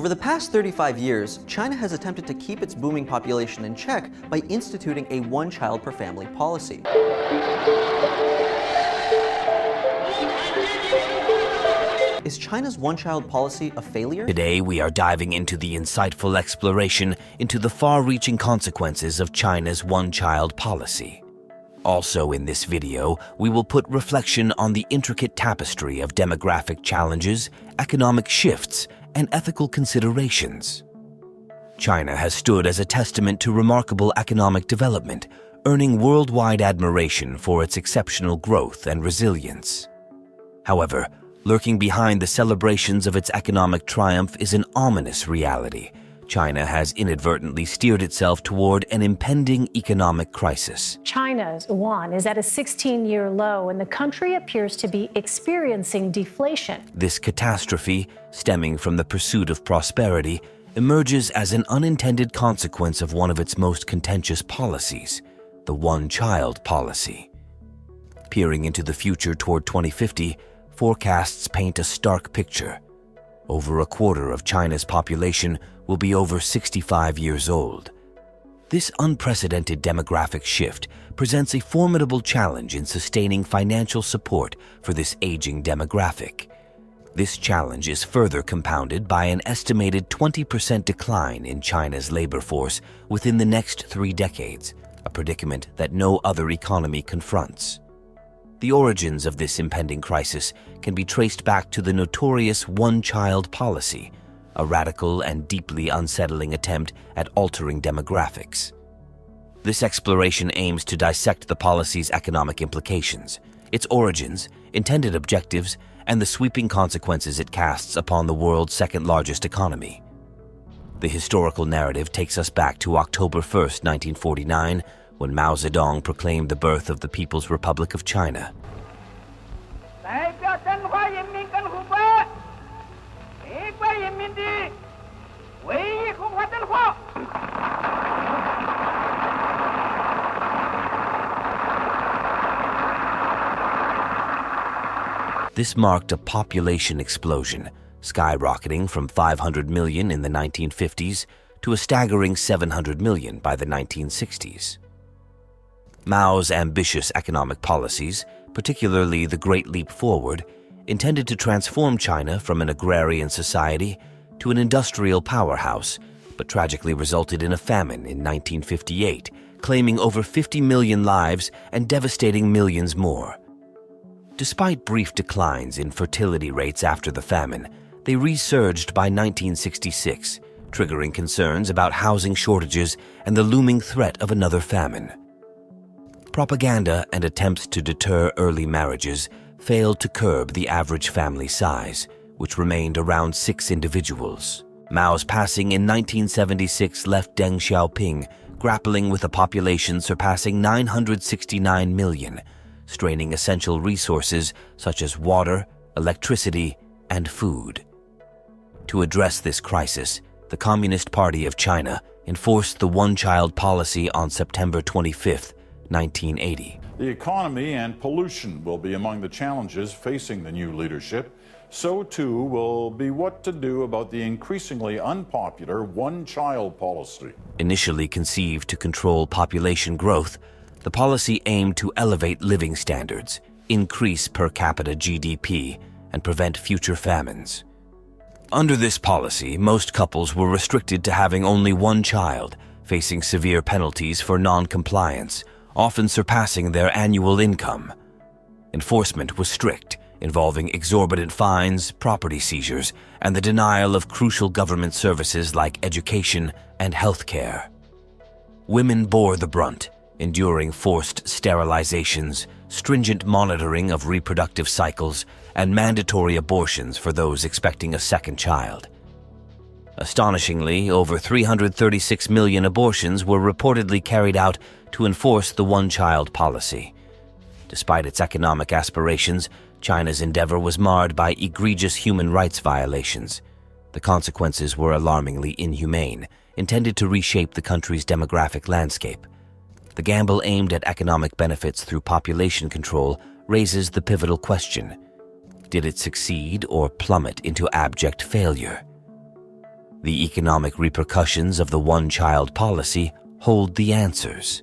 Over the past 35 years, China has attempted to keep its booming population in check by instituting a one-child-per-family policy. Is China's one-child policy a failure? Today, we are diving into the insightful exploration into the far-reaching consequences of China's one-child policy. Also in this video, we will put reflection on the intricate tapestry of demographic challenges, economic shifts, and ethical considerations. China has stood as a testament to remarkable economic development, earning worldwide admiration for its exceptional growth and resilience. However, lurking behind the celebrations of its economic triumph is an ominous reality. China has inadvertently steered itself toward an impending economic crisis. China's yuan is at a 16-year low, and the country appears to be experiencing deflation. This catastrophe, stemming from the pursuit of prosperity, emerges as an unintended consequence of one of its most contentious policies, the one-child policy. Peering into the future toward 2050, forecasts paint a stark picture. Over a quarter of China's population will be over 65 years old. This unprecedented demographic shift presents a formidable challenge in sustaining financial support for this aging demographic. This challenge is further compounded by an estimated 20% decline in China's labor force within the next 3 decades, a predicament that no other economy confronts. The origins of this impending crisis can be traced back to the notorious one-child policy, a radical and deeply unsettling attempt at altering demographics. This exploration aims to dissect the policy's economic implications, its origins, intended objectives, and the sweeping consequences it casts upon the world's second-largest economy. The historical narrative takes us back to October 1st, 1949, when Mao Zedong proclaimed the birth of the People's Republic of China. This marked a population explosion, skyrocketing from 500 million in the 1950s to a staggering 700 million by the 1960s. Mao's ambitious economic policies, particularly the Great Leap Forward, intended to transform China from an agrarian society to an industrial powerhouse, but tragically resulted in a famine in 1958, claiming over 50 million lives and devastating millions more. Despite brief declines in fertility rates after the famine, they resurged by 1966, triggering concerns about housing shortages and the looming threat of another famine. Propaganda and attempts to deter early marriages failed to curb the average family size, which remained around 6 individuals. Mao's passing in 1976 left Deng Xiaoping grappling with a population surpassing 969 million, straining essential resources such as water, electricity, and food. To address this crisis, the Communist Party of China enforced the one-child policy on September 25, 1980. The economy and pollution will be among the challenges facing the new leadership. So too will be what to do about the increasingly unpopular one-child policy. Initially conceived to control population growth, the policy aimed to elevate living standards, increase per capita GDP, and prevent future famines. Under this policy, most couples were restricted to having only one child, facing severe penalties for non-compliance, often surpassing their annual income. Enforcement was strict, involving exorbitant fines, property seizures, and the denial of crucial government services like education and health care. Women bore the brunt, enduring forced sterilizations, stringent monitoring of reproductive cycles, and mandatory abortions for those expecting a second child. Astonishingly, over 336 million abortions were reportedly carried out to enforce the one-child policy. Despite its economic aspirations, China's endeavor was marred by egregious human rights violations. The consequences were alarmingly inhumane, intended to reshape the country's demographic landscape. The gamble aimed at economic benefits through population control raises the pivotal question: did it succeed or plummet into abject failure? The economic repercussions of the one-child policy hold the answers.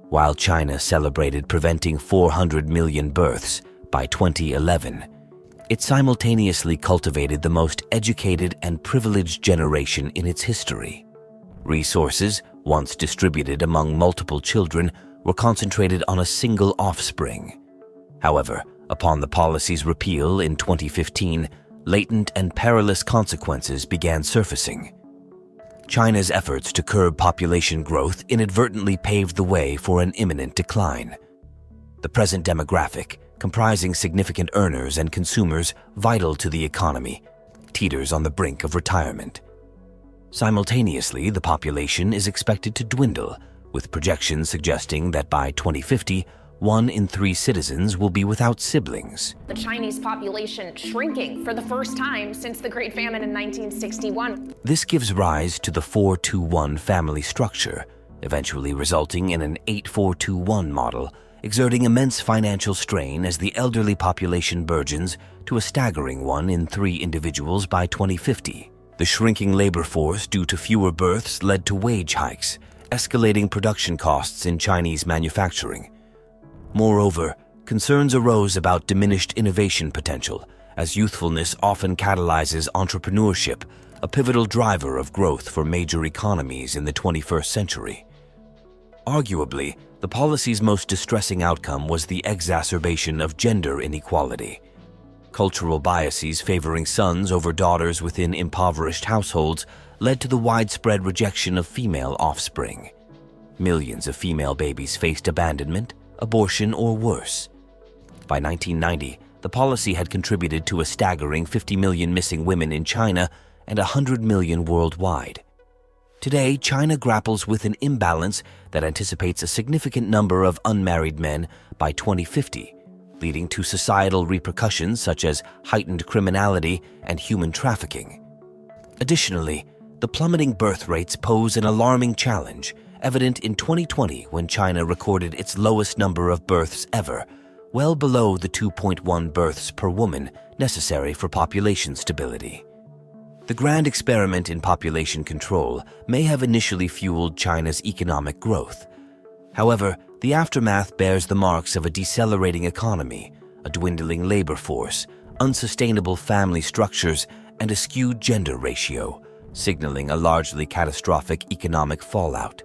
While China celebrated preventing 400 million births by 2011, it simultaneously cultivated the most educated and privileged generation in its history. Resources, once distributed among multiple children, were concentrated on a single offspring. However, upon the policy's repeal in 2015, latent and perilous consequences began surfacing. China's efforts to curb population growth inadvertently paved the way for an imminent decline. The present demographic, comprising significant earners and consumers vital to the economy, teeters on the brink of retirement. Simultaneously, the population is expected to dwindle, with projections suggesting that by 2050, 1 in 3 citizens will be without siblings. The Chinese population shrinking for the first time since the Great Famine in 1961. This gives rise to the 4-2-1 family structure, eventually resulting in an 8-4-2-1 model, exerting immense financial strain as the elderly population burgeons to a staggering 1 in 3 individuals by 2050. The shrinking labor force due to fewer births led to wage hikes, escalating production costs in Chinese manufacturing. Moreover, concerns arose about diminished innovation potential, as youthfulness often catalyzes entrepreneurship, a pivotal driver of growth for major economies in the 21st century. Arguably, the policy's most distressing outcome was the exacerbation of gender inequality. Cultural biases favoring sons over daughters within impoverished households led to the widespread rejection of female offspring. Millions of female babies faced abandonment, abortion, or worse. By 1990, the policy had contributed to a staggering 50 million missing women in China and 100 million worldwide. Today, China grapples with an imbalance that anticipates a significant number of unmarried men by 2050, leading to societal repercussions such as heightened criminality and human trafficking. Additionally, the plummeting birth rates pose an alarming challenge, evident in 2020 when China recorded its lowest number of births ever, well below the 2.1 births per woman necessary for population stability. The grand experiment in population control may have initially fueled China's economic growth. However, the aftermath bears the marks of a decelerating economy, a dwindling labor force, unsustainable family structures, and a skewed gender ratio, signaling a largely catastrophic economic fallout.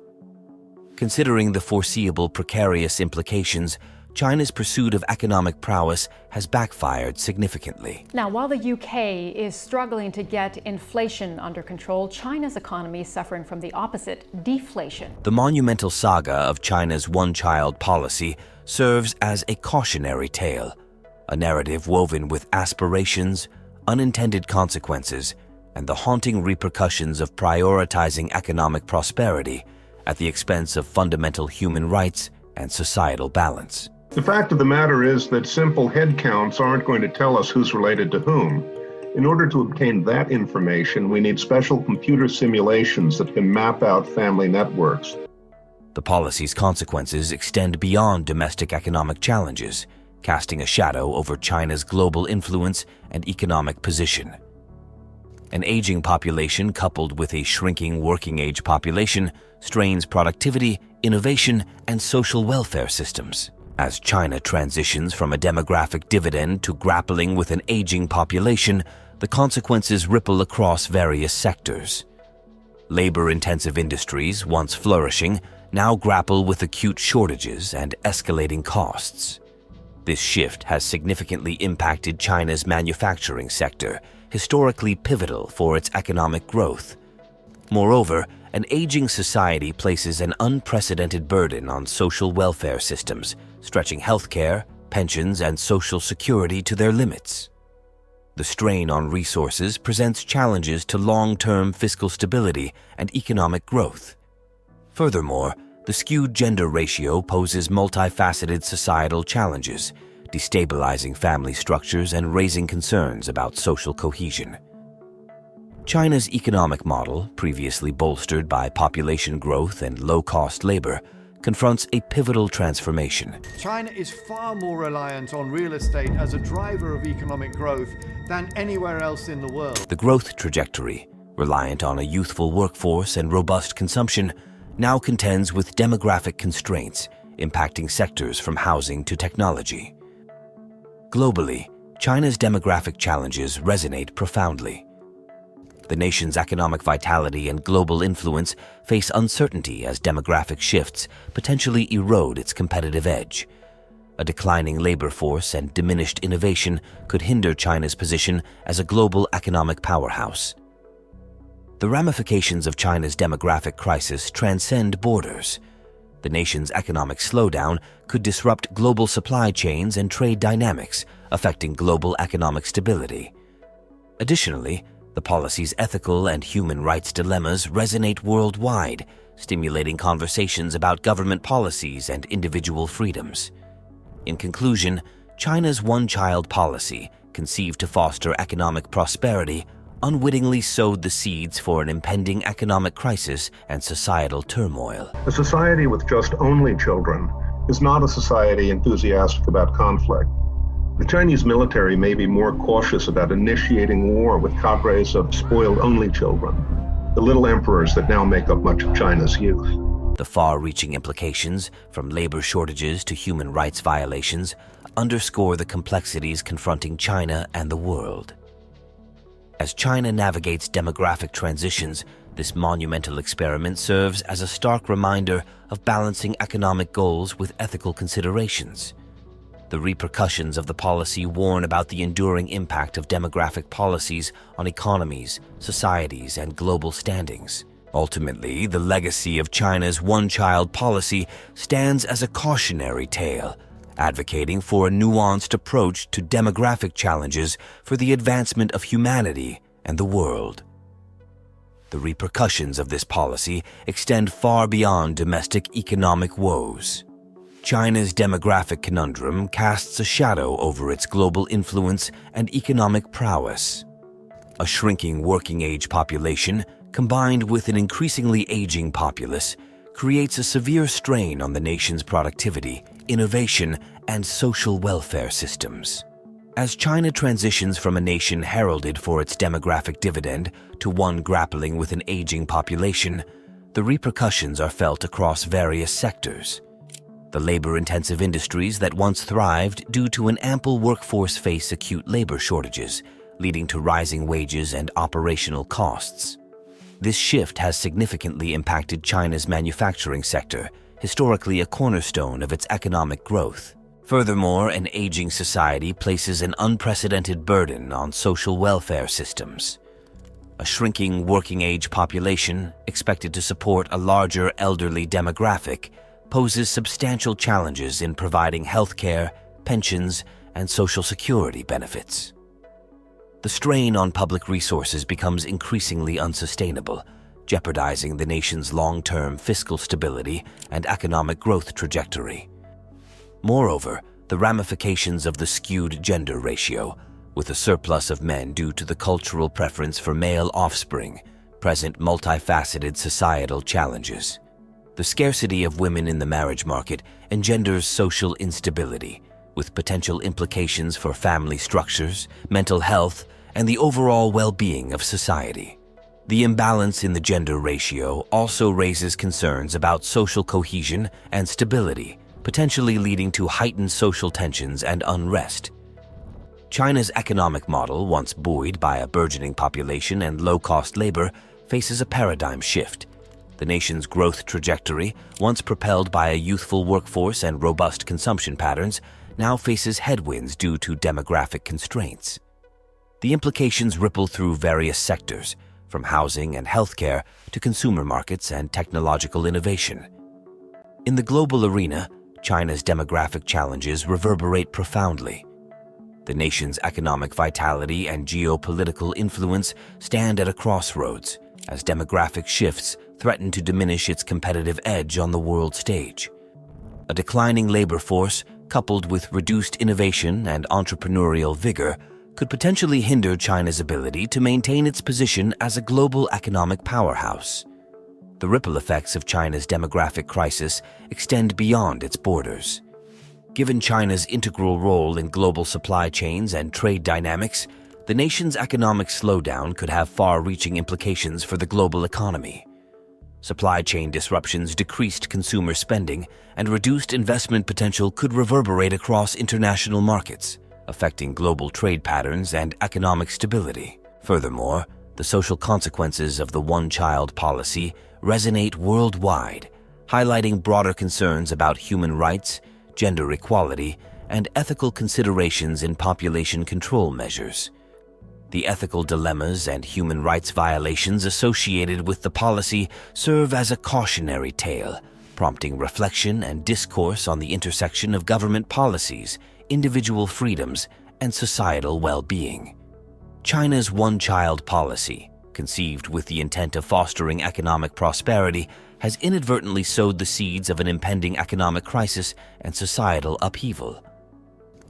Considering the foreseeable precarious implications, China's pursuit of economic prowess has backfired significantly. Now, while the UK is struggling to get inflation under control, China's economy is suffering from the opposite, deflation. The monumental saga of China's one-child policy serves as a cautionary tale, a narrative woven with aspirations, unintended consequences, and the haunting repercussions of prioritizing economic prosperity at the expense of fundamental human rights and societal balance. The fact of the matter is that simple head counts aren't going to tell us who's related to whom. In order to obtain that information, we need special computer simulations that can map out family networks. The policy's consequences extend beyond domestic economic challenges, casting a shadow over China's global influence and economic position. An aging population coupled with a shrinking working-age population strains productivity, innovation, and social welfare systems. As China transitions from a demographic dividend to grappling with an aging population, the consequences ripple across various sectors. Labor-intensive industries, once flourishing, now grapple with acute shortages and escalating costs. This shift has significantly impacted China's manufacturing sector, historically pivotal for its economic growth. Moreover, an aging society places an unprecedented burden on social welfare systems, stretching healthcare, pensions, and social security to their limits. The strain on resources presents challenges to long-term fiscal stability and economic growth. Furthermore, the skewed gender ratio poses multifaceted societal challenges, destabilizing family structures and raising concerns about social cohesion. China's economic model, previously bolstered by population growth and low-cost labor, confronts a pivotal transformation. China is far more reliant on real estate as a driver of economic growth than anywhere else in the world. The growth trajectory, reliant on a youthful workforce and robust consumption, now contends with demographic constraints impacting sectors from housing to technology. Globally, China's demographic challenges resonate profoundly. The nation's economic vitality and global influence face uncertainty as demographic shifts potentially erode its competitive edge. A declining labor force and diminished innovation could hinder China's position as a global economic powerhouse. The ramifications of China's demographic crisis transcend borders. The nation's economic slowdown could disrupt global supply chains and trade dynamics, affecting global economic stability. Additionally, the policy's ethical and human rights dilemmas resonate worldwide, stimulating conversations about government policies and individual freedoms. In conclusion, China's one-child policy, conceived to foster economic prosperity, unwittingly sowed the seeds for an impending economic crisis and societal turmoil. A society with just only children is not a society enthusiastic about conflict. The Chinese military may be more cautious about initiating war with cadres of spoiled only children, the little emperors that now make up much of China's youth. The far-reaching implications, from labor shortages to human rights violations, underscore the complexities confronting China and the world. As China navigates demographic transitions, this monumental experiment serves as a stark reminder of balancing economic goals with ethical considerations. The repercussions of the policy warn about the enduring impact of demographic policies on economies, societies, and global standings. Ultimately, the legacy of China's one-child policy stands as a cautionary tale, advocating for a nuanced approach to demographic challenges for the advancement of humanity and the world. The repercussions of this policy extend far beyond domestic economic woes. China's demographic conundrum casts a shadow over its global influence and economic prowess. A shrinking working-age population, combined with an increasingly aging populace, creates a severe strain on the nation's productivity, innovation, and social welfare systems. As China transitions from a nation heralded for its demographic dividend to one grappling with an aging population, the repercussions are felt across various sectors. The labor-intensive industries that once thrived due to an ample workforce face acute labor shortages, leading to rising wages and operational costs. This shift has significantly impacted China's manufacturing sector, historically a cornerstone of its economic growth. Furthermore, an aging society places an unprecedented burden on social welfare systems. A shrinking working-age population, expected to support a larger elderly demographic, poses substantial challenges in providing healthcare, pensions, and social security benefits. The strain on public resources becomes increasingly unsustainable, jeopardizing the nation's long-term fiscal stability and economic growth trajectory. Moreover, the ramifications of the skewed gender ratio, with a surplus of men due to the cultural preference for male offspring, present multifaceted societal challenges. The scarcity of women in the marriage market engenders social instability, with potential implications for family structures, mental health, and the overall well-being of society. The imbalance in the gender ratio also raises concerns about social cohesion and stability, potentially leading to heightened social tensions and unrest. China's economic model, once buoyed by a burgeoning population and low-cost labor, faces a paradigm shift. The nation's growth trajectory, once propelled by a youthful workforce and robust consumption patterns, now faces headwinds due to demographic constraints. The implications ripple through various sectors, from housing and healthcare to consumer markets and technological innovation. In the global arena, China's demographic challenges reverberate profoundly. The nation's economic vitality and geopolitical influence stand at a crossroads, as demographic shifts threaten to diminish its competitive edge on the world stage. A declining labor force, coupled with reduced innovation and entrepreneurial vigor, could potentially hinder China's ability to maintain its position as a global economic powerhouse. The ripple effects of China's demographic crisis extend beyond its borders. Given China's integral role in global supply chains and trade dynamics, the nation's economic slowdown could have far-reaching implications for the global economy. Supply chain disruptions, decreased consumer spending, and reduced investment potential could reverberate across international markets, affecting global trade patterns and economic stability. Furthermore, the social consequences of the one-child policy resonate worldwide, highlighting broader concerns about human rights, gender equality, and ethical considerations in population control measures. The ethical dilemmas and human rights violations associated with the policy serve as a cautionary tale, prompting reflection and discourse on the intersection of government policies, individual freedoms, and societal well-being. China's one-child policy, conceived with the intent of fostering economic prosperity, has inadvertently sowed the seeds of an impending economic crisis and societal upheaval.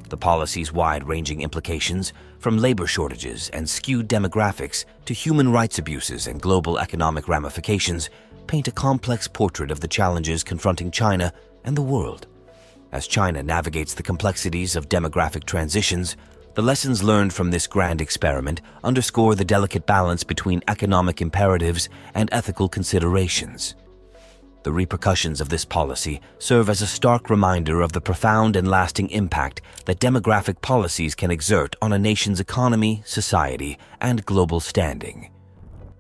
The policy's wide-ranging implications, from labor shortages and skewed demographics to human rights abuses and global economic ramifications, paint a complex portrait of the challenges confronting China and the world. As China navigates the complexities of demographic transitions, the lessons learned from this grand experiment underscore the delicate balance between economic imperatives and ethical considerations. The repercussions of this policy serve as a stark reminder of the profound and lasting impact that demographic policies can exert on a nation's economy, society, and global standing.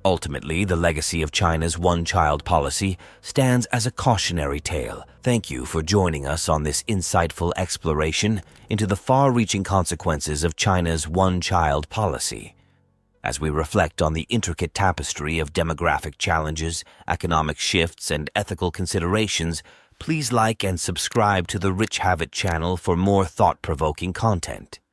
Ultimately, the legacy of China's one-child policy stands as a cautionary tale. Thank you for joining us on this insightful exploration into the far-reaching consequences of China's one-child policy. As we reflect on the intricate tapestry of demographic challenges, economic shifts, and ethical considerations, please like and subscribe to the Rich Habit channel for more thought-provoking content.